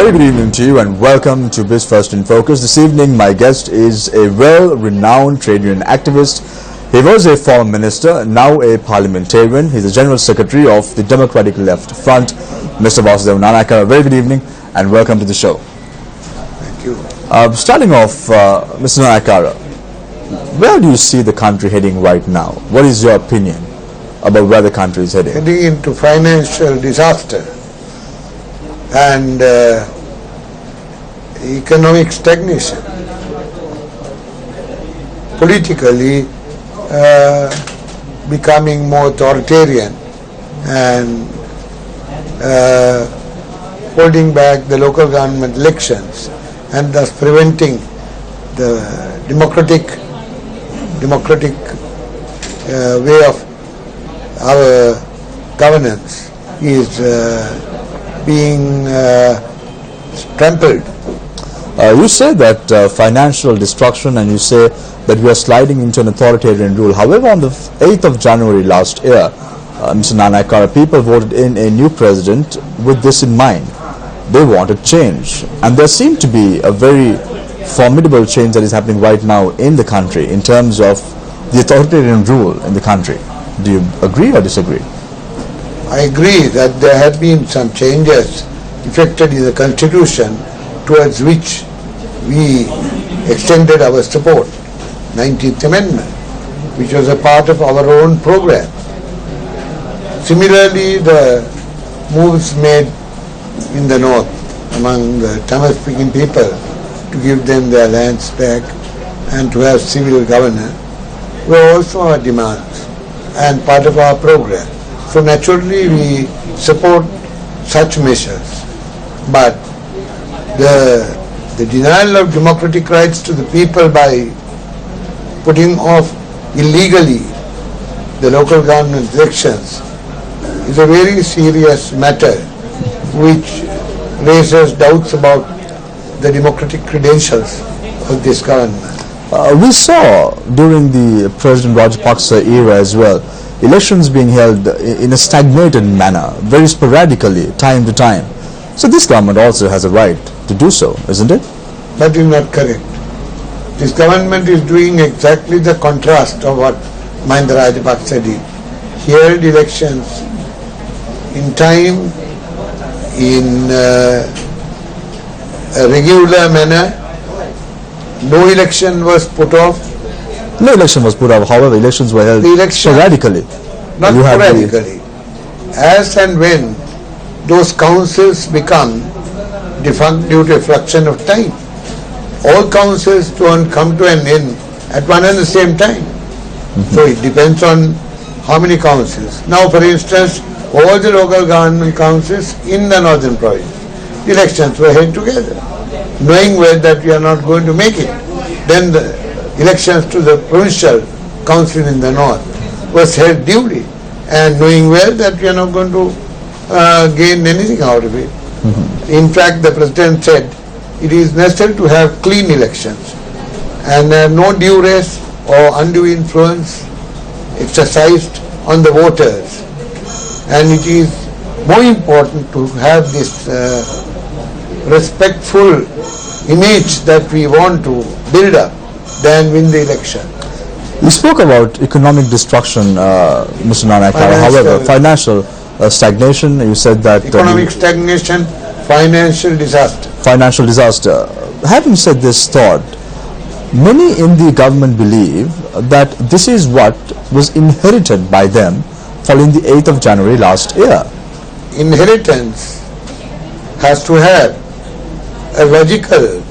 very good evening to you and welcome to Newsfirst in Focus. This evening my guest is a well-renowned trade union activist. He was a former minister, now a parliamentarian. He's the General Secretary of the Democratic Left Front, Mr. Vasudev Nanakara. Very good evening and welcome to the show. Thank you. Starting off, Mr. Nanakara, where do you see the country heading right now? What is your opinion about where the country is heading? Heading into financial disaster and economic stagnation. Politically becoming more authoritarian and holding back the local government elections and thus preventing the democratic way of our governance is being trampled. You say that financial destruction, and you say that we are sliding into an authoritarian rule. However, on the 8th of January last year, Mr. Nanakara, people voted in a new president with this in mind. They wanted change, and there seemed to be a very formidable change that is happening right now in the country in terms of the authoritarian rule in the country. Do you agree or disagree? I agree that there have been some changes effected in the constitution towards which we extended our support. 19th Amendment, which was a part of our own program. Similarly, the moves made in the north among the Tamil-speaking people to give them their lands back and to have civil governance were also our demands and part of our program. So naturally we support such measures. But the denial of democratic rights to the people by putting off illegally the local government elections is a very serious matter which raises doubts about the democratic credentials of this government. We saw during the President Rajapaksa era as well, elections being held in a stagnated manner, very sporadically, time to time. So this government also has a right to do so, isn't it? That is not correct. This government is doing exactly the contrast of what Mahinda Rajapaksa did. He held elections in time, in a regular manner. No election was put off. No election was put off, however, elections were held sporadically. Not sporadically. As and when those councils become defunct due to a fraction of time. All councils don't come to an end at one and the same time. So it depends on how many councils. Now, for instance, all the local government councils in the northern province, elections were held together, knowing well that we are not going to make it. Then the elections to the provincial council in the north was held duly, and knowing well that we are not going to gain anything out of it. In fact, the President said it is necessary to have clean elections and no duress or undue influence exercised on the voters. And it is more important to have this respectful image that we want to build up than win the election. You spoke about economic destruction, Mr. Nanakara. However, financial stagnation, you said that... Economic stagnation, financial disaster. Financial disaster. Having said this thought, many in the government believe that this is what was inherited by them following the 8th of January last year. Inheritance has to have a logical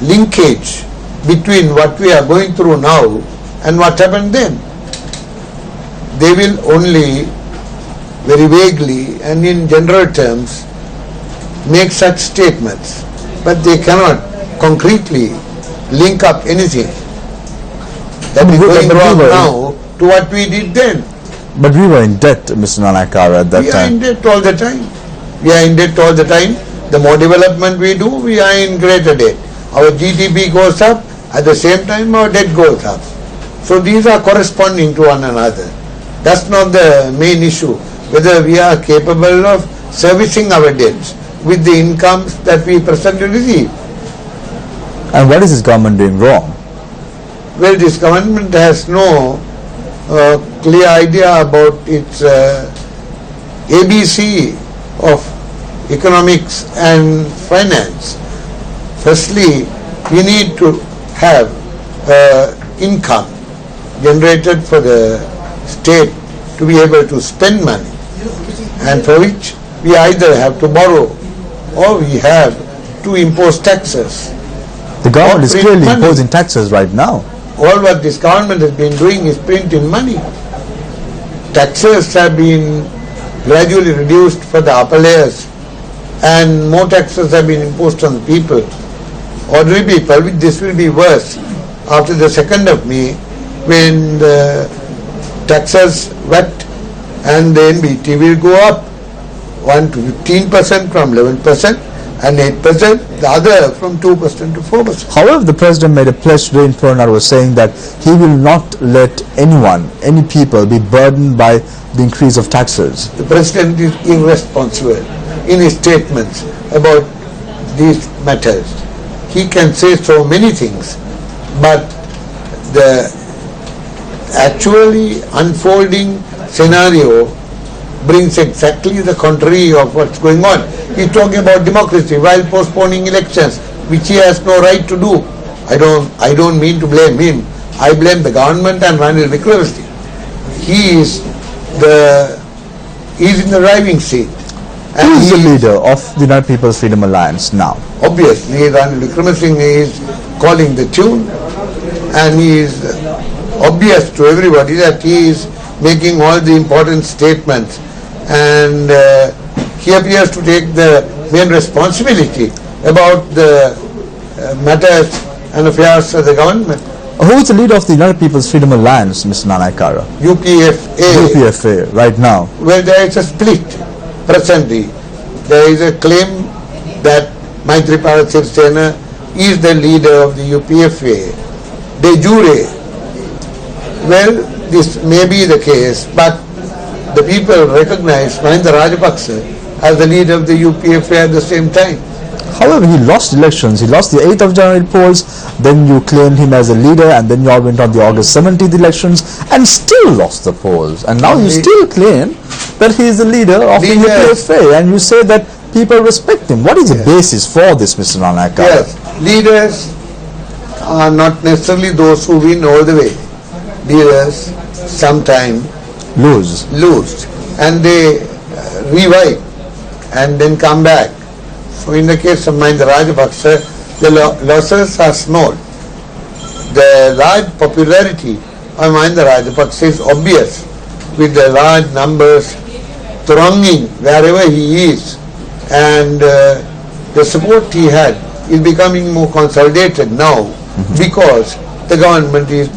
linkage between what we are going through now and what happened then. They will only very vaguely and in general terms make such statements, but they cannot concretely link up anything that is going wrong now to what we did then. But we were in debt, Mr. Nanakara, at that time. We are in debt all the time. We are in debt all the time. The more development we do, we are in greater debt. Our GDP goes up, at the same time our debt goes up. So these are corresponding to one another. That's not the main issue, whether we are capable of servicing our debts. with the incomes that we presently receive. And what is this government doing wrong? Well, this government has no clear idea about its ABC of economics and finance. Firstly, we need to have income generated for the state to be able to spend money, and for which we either have to borrow or we have to impose taxes. The government is print clearly money. imposing taxes right now. All what this government has been doing is printing money. Taxes have been gradually reduced for the upper layers, and more taxes have been imposed on the people. Ordinary people, this will be worse after the 2nd of May, when the taxes, VAT and the NBT will go up, one to 15% from 11% and 8%, the other from 2% to 4%. However, the president made a pledge today in Purnal was saying that he will not let anyone, any people, be burdened by the increase of taxes. The president is irresponsible in his statements about these matters. He can say so many things, but the actually unfolding scenario brings exactly the contrary of what's going on. He's talking about democracy while postponing elections, which he has no right to do. I don't mean to blame him. I blame the government and Ranil Wickremesinghe. He's in the driving seat. Who is the leader of the United People's Freedom Alliance now? Obviously, Ranil Wickremesinghe is calling the tune, and he is obvious to everybody that he is making all the important statements, and he appears to take the main responsibility about the matters and affairs of the government. Who is the leader of the United People's Freedom Alliance, Mr. Nanaikara? UPFA, right now. Well, there is a split presently. There is a claim that Maithripala Sirisena is the leader of the UPFA. De jure, well, this may be the case, but the people recognize Mahinda Rajapaksa as the leader of the UPFA at the same time. However, he lost elections. He lost the 8th of January polls, then you claimed him as a leader, and then you all went on the August 17th elections and still lost the polls. And now you still claim that he is the leader of the UPFA, and you say that people respect him. What is the basis for this, Mr. Nanaikara? Yes, leaders are not necessarily those who win all the way. Leaders sometimes lose, and they revive and then come back. So in the case of Mahinda Rajapaksa, the losses are small. The large popularity of Mahinda Rajapaksa is obvious, with the large numbers thronging wherever he is, and the support he had is becoming more consolidated now, because the government is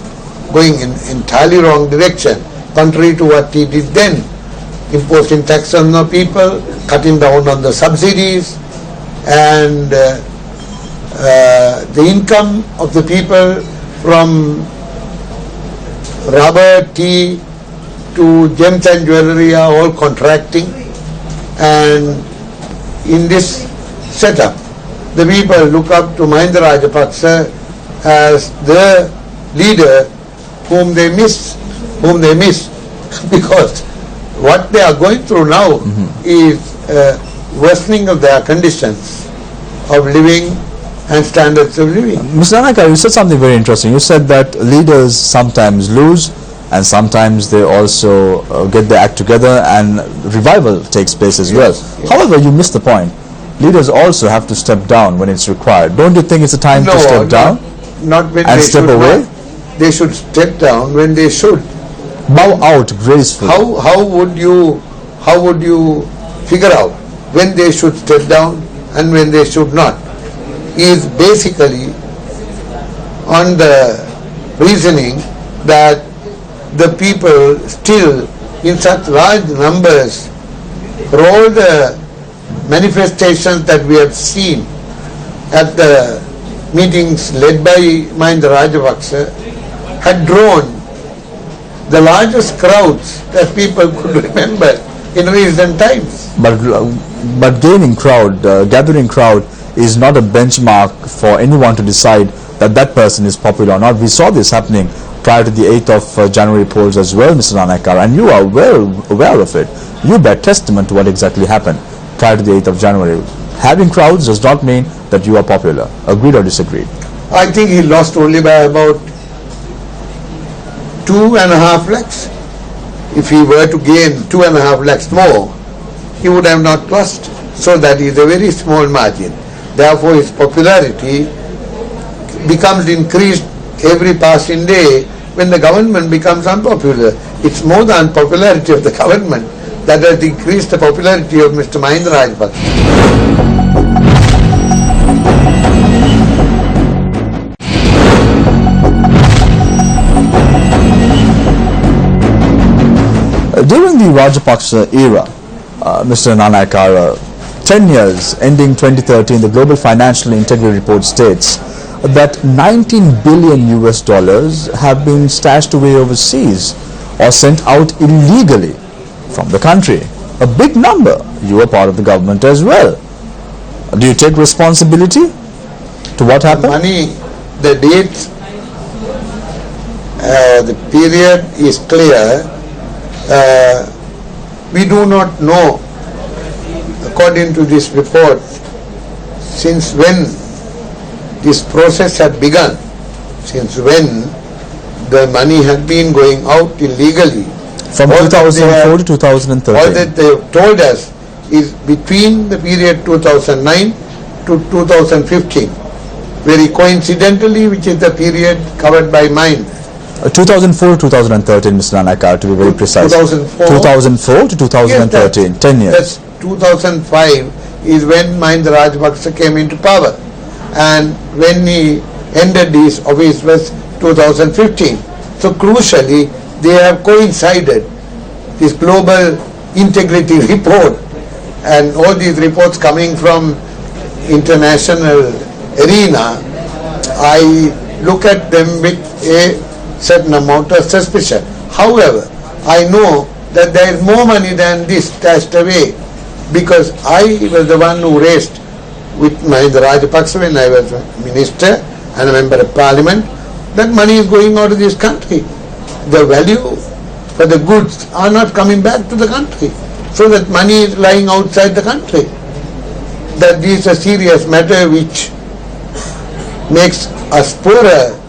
going in entirely wrong direction, contrary to what he did then, imposing tax on the people, cutting down on the subsidies, and the income of the people from rubber, tea to gems and jewellery are all contracting, and in this setup the people look up to Mahinda Rajapaksa as the leader whom they miss because what they are going through now is worsening of their conditions of living and standards of living. Mr. Nanaikara, you said something very interesting. You said that leaders sometimes lose and sometimes they also get their act together and revival takes place as well. However, you missed the point. Leaders also have to step down when it's required. Don't you think it's a time to step down? Not when and they step should away? Not. They should step down when they should. Bow out gracefully. How would you figure out when they should step down and when they should not? Is basically on the reasoning that the people still in such large numbers, for all the manifestations that we have seen at the meetings led by Mahinda Rajapaksa, had drawn the largest crowds that people could remember in recent times. But gathering crowd is not a benchmark for anyone to decide that person is popular or not. We saw this happening prior to the 8th of January polls as well, Mr. Nanakar, and you are well aware of it. You bear testament to what exactly happened prior to the 8th of January. Having crowds does not mean that you are popular. Agreed or disagreed? I think he lost only by about 2.5 lakhs. If he were to gain 2.5 lakhs more, he would have not lost. So that is a very small margin. Therefore, his popularity becomes increased every passing day when the government becomes unpopular. It's more the unpopularity of the government that has increased the popularity of Mr. Mahinda Rajapaksa. During the Rajapaksa era, Mr. Nanakara, 10 years ending 2013, the Global Financial Integrity Report states that $19 billion US have been stashed away overseas or sent out illegally from the country. A big number. You are part of the government as well. Do you take responsibility to what happened? Money, the dates, the period is clear. We do not know, according to this report, since when this process had begun, since when the money had been going out illegally. From 2004 to 2013. All that they have told us is between the period 2009 to 2015, very coincidentally, which is the period covered by mine. 2004 to 2013, Mr. Nanakar, to be very precise. 2004 to 2013, yes, 10 years. That's 2005 is when Mahinda Rajapaksa came into power, and when he ended his office was 2015. So crucially, they have coincided. This global integrity report and all these reports coming from international arena, I look at them with a certain amount of suspicion. However, I know that there is more money than this stashed away, because I was the one who raised with Mahinda Rajapaksa when I was a minister and a member of parliament, that money is going out of this country. The value for the goods are not coming back to the country, so that money is lying outside the country. That this is a serious matter which makes us poorer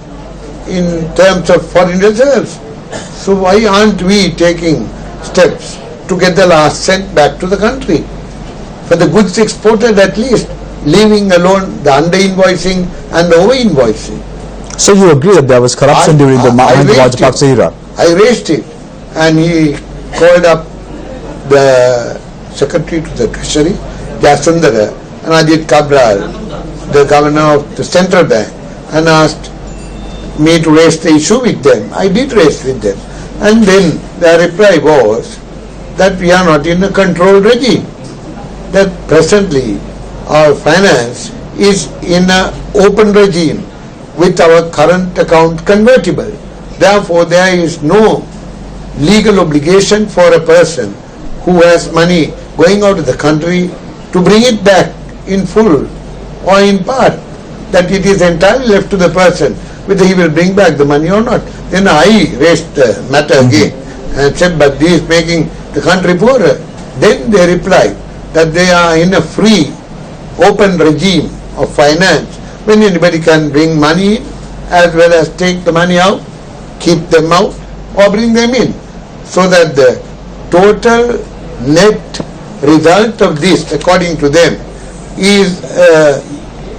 in terms of foreign reserves. So why aren't we taking steps to get the last cent back to the country? For the goods exported at least, leaving alone the under-invoicing and the over-invoicing. So you agree that there was corruption during the Mahinda Rajapaksa era? I raised it, and he called up the Secretary to the Treasury, Jasundara, and Ajit Cabral, the Governor of the Central Bank, and asked me to raise the issue with them. I did raise with them. And then their reply was that we are not in a controlled regime, that presently our finance is in an open regime with our current account convertible. Therefore, there is no legal obligation for a person who has money going out of the country to bring it back in full or in part, that it is entirely left to the person whether he will bring back the money or not. Then I raised the matter again and said, but this is making the country poorer. Then they replied that they are in a free, open regime of finance, when anybody can bring money in as well as take the money out, keep them out, or bring them in. So that the total net result of this, according to them, is a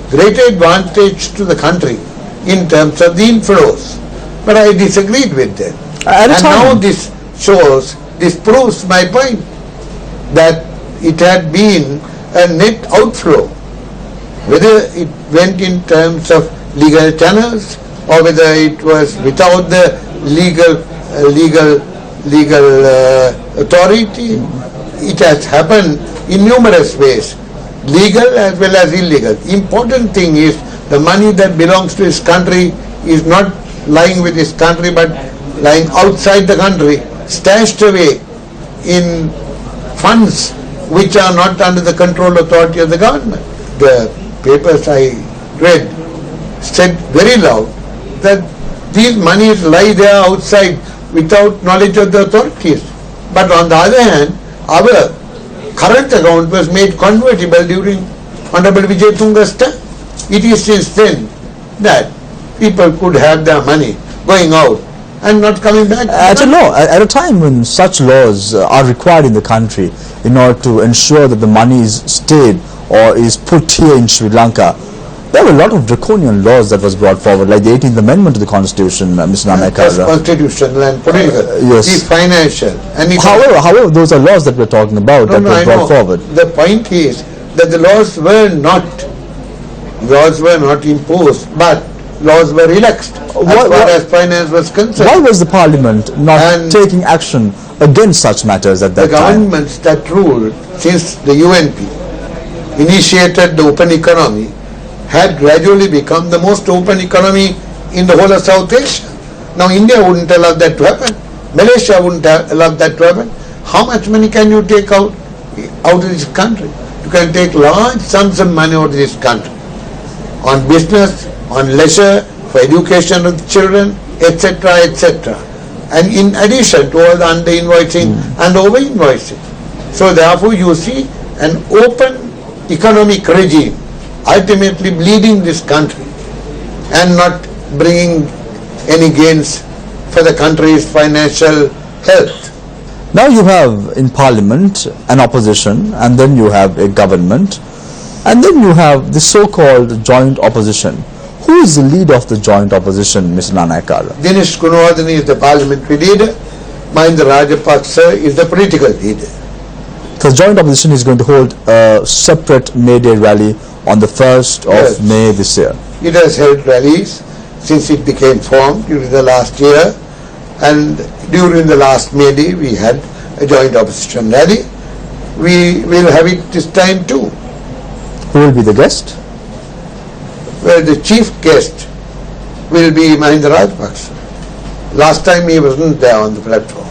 greater advantage to the country in terms of the inflows. But I disagreed with them. And now this proves my point, that it had been a net outflow. Whether it went in terms of legal channels or whether it was without the legal authority, it has happened in numerous ways, legal as well as illegal. Important thing is the money that belongs to his country is not lying with his country but lying outside the country, stashed away in funds which are not under the control authority of the government. The papers I read said very loud that these monies lie there outside without knowledge of the authorities. But on the other hand, our current account was made convertible during Honorable Vijay Tunga's time. It is since then that people could have their money going out and not coming back. At a time when such laws are required in the country in order to ensure that the money is stayed or is put here in Sri Lanka, there were a lot of draconian laws that was brought forward, like the 18th Amendment to the Constitution, Mr. Nanaikara. Constitutional and political, yes. the financial. And however, those are laws that we're talking about that were brought forward. The point is that the laws were not imposed, but laws were relaxed as far as finance was concerned. Why was the Parliament not taking action against such matters at that time? The governments that ruled since the UNP initiated the open economy had gradually become the most open economy in the whole of South Asia. Now India wouldn't allow that to happen. Malaysia wouldn't allow that to happen. How much money can you take out of this country? You can take large sums of money out of this country on business, on leisure, for education of the children, etc., etc. And in addition to all the under-invoicing and over-invoicing. So therefore you see an open economic regime ultimately bleeding this country and not bringing any gains for the country's financial health. Now you have in Parliament an opposition, and then you have a government, and then you have the so-called joint opposition. Who is the leader of the joint opposition, Mr. Nanaikara? Dinesh Gunawardene is the parliamentary leader. Mahinda Rajapaksa is the political leader. The joint opposition is going to hold a separate May Day rally on the 1st of May this year. It has held rallies since it became formed during the last year, and during the last May Day we had a joint opposition rally. We will have it this time too. Who will be the guest? Well, the chief guest will be Mahinda Rajapaksa. Last time he wasn't there on the platform,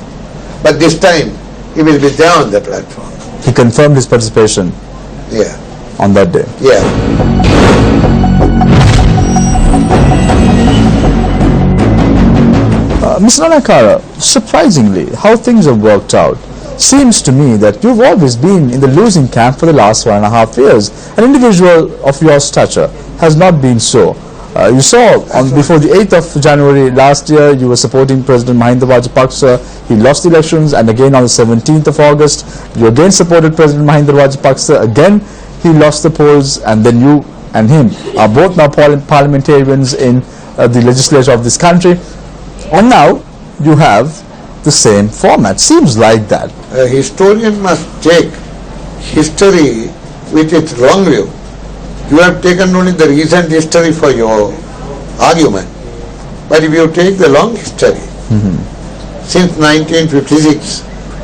but this time he will be there on the platform. He confirmed his participation. Yeah. On that day. Yeah. Mr. Nanaikara, surprisingly, how things have worked out. Seems to me that you've always been in the losing camp for the last 1.5 years. An individual of your stature has not been so. You saw before the 8th of January last year, you were supporting President Mahinda Rajapaksa. He lost the elections, and again on the 17th of August, you again supported President Mahinda Rajapaksa. Again, he lost the polls, and then you and him are both now parliamentarians in the legislature of this country. And now you have the same format. Seems like that. A historian must take history with its long view. You have taken only the recent history for your argument. But if you take the long history, since 1956,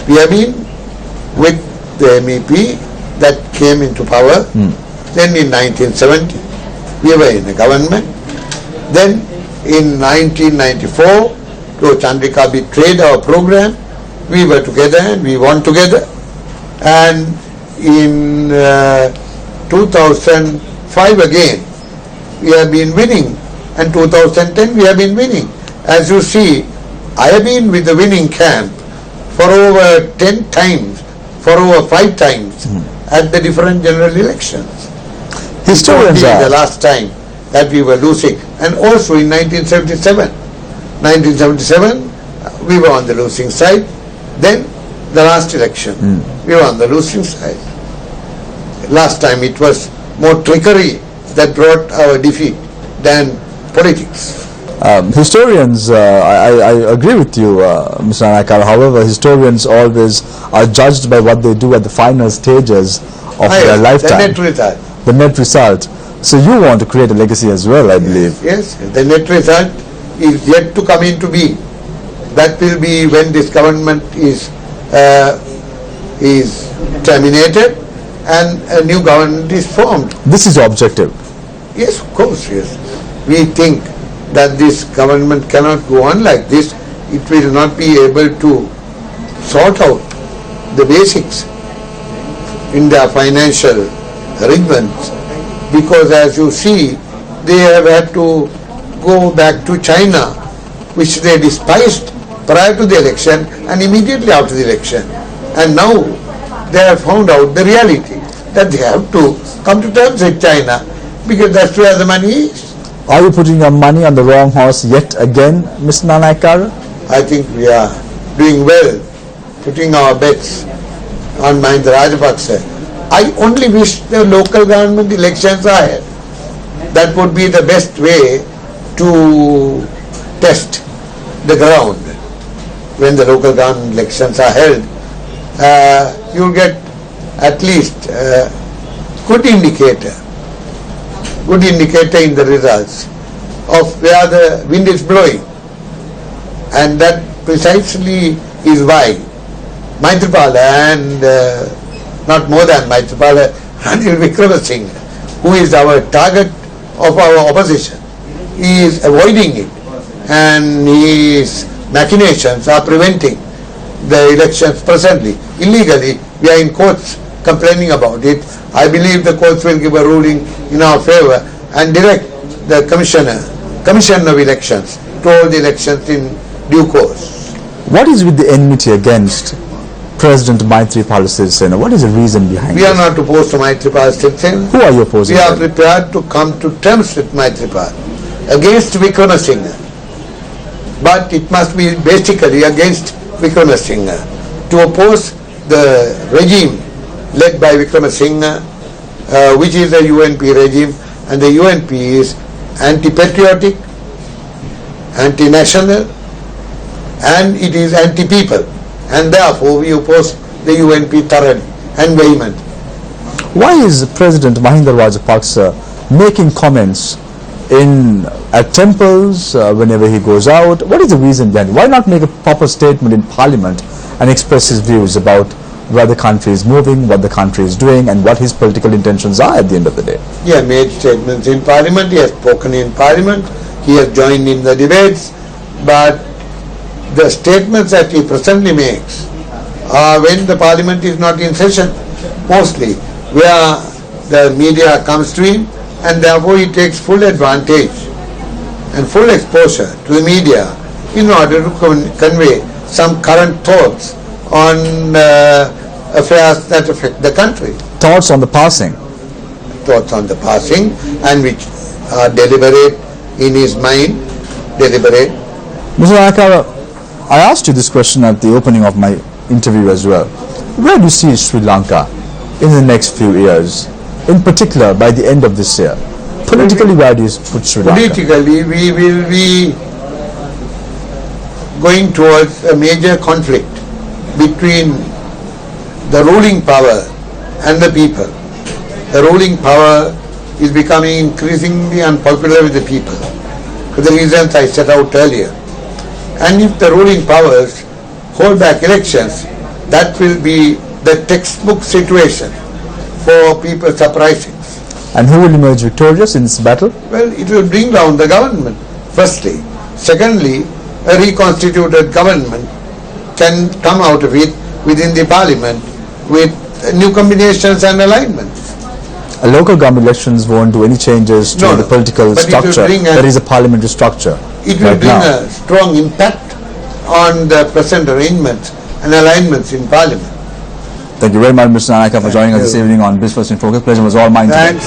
we have been with the MEP that came into power. Then in 1970, we were in the government. Then in 1994, though Chandrika betrayed our program, we were together and we won together. And in 2005 again, we have been winning, and 2010 we have been winning. As you see, I have been with the winning camp for over 10 times, for over 5 times at the different general elections. Historians are. The last time that we were losing, and also in 1977. 1977, we were on the losing side. Then the last election, we were on the losing side. Last time it was more trickery that brought our defeat than politics. Historians, I agree with you, Mr. Nanaikara. However, historians always are judged by what they do at the final stages of their lifetime. The net result. The net result. So you want to create a legacy as well, I believe. Yes, the net result is yet to come into being. That will be when this government is terminated and a new government is formed. This is your objective? Yes, of course, yes. We think that this government cannot go on like this. It will not be able to sort out the basics in their financial arrangements, because as you see, they have had to go back to China, which they despised prior to the election and immediately after the election. And now they have found out the reality that they have to come to terms with China, because that's where the money is. Are you putting your money on the wrong horse yet again, Mr. Nanaikara? I think we are doing well, putting our bets on Mahinda Rajapaksa. I only wish the local government elections are ahead. That would be the best way to test the ground. When the local government elections are held, you'll get at least good indicator in the results of where the wind is blowing. And that precisely is why Maithripala and not more than Maithripala, Ranil Wickramasinghe, who is our target of our opposition, he is avoiding it, and his machinations are preventing the elections presently. Illegally, we are in courts complaining about it. I believe the courts will give a ruling in our favor and direct the Commission of Elections to hold the elections in due course. What is with the enmity against President Maithripala Sirisena? What is the reason behind We this? are not opposed to Maithripala Sirisena. Who are you opposing? We are then? prepared to come to terms with Maithripala against Wickramasinghe. But it must be basically against Wickramasinghe, to oppose the regime led by Wickramasinghe, which is the UNP regime, and the UNP is anti-patriotic, anti-national, and it is anti-people, and therefore we oppose the UNP thoroughly and vehemently. Why is President Mahinda Rajapaksa making comments at temples whenever he goes out? What is the reason behind it? Why not make a proper statement in Parliament and express his views about where the country is moving, what the country is doing, and what his political intentions are at the end of the day? He has made statements in Parliament, he has spoken in Parliament, he has joined in the debates, but the statements that he presently makes are when the Parliament is not in session, mostly, where the media comes to him, and therefore he takes full advantage and full exposure to the media in order to convey some current thoughts on affairs that affect the country. Thoughts on the passing? Thoughts on the passing, and which are deliberate in his mind, deliberate. Mr. Nanaikara, I asked you this question at the opening of my interview as well. Where do you see Sri Lanka in the next few years? In particular, by the end of this year. Politically, where do you put Sri Lanka? Politically, we will be going towards a major conflict between the ruling power and the people. The ruling power is becoming increasingly unpopular with the people, for the reasons I set out earlier. And if the ruling powers hold back elections, that will be the textbook situation for people's uprisings. And who will emerge victorious in this battle? Well, it will bring down the government, firstly. Secondly, a reconstituted government can come out of it within the parliament with new combinations and alignments. Local government elections won't do any changes to the political structure. There is a parliamentary structure. It will bring a strong impact on the present arrangements and alignments in parliament. Thank you very much, Mr. Nanaikara, for joining us this evening on Newsfirst in Focus. Pleasure was all mine today. Thanks.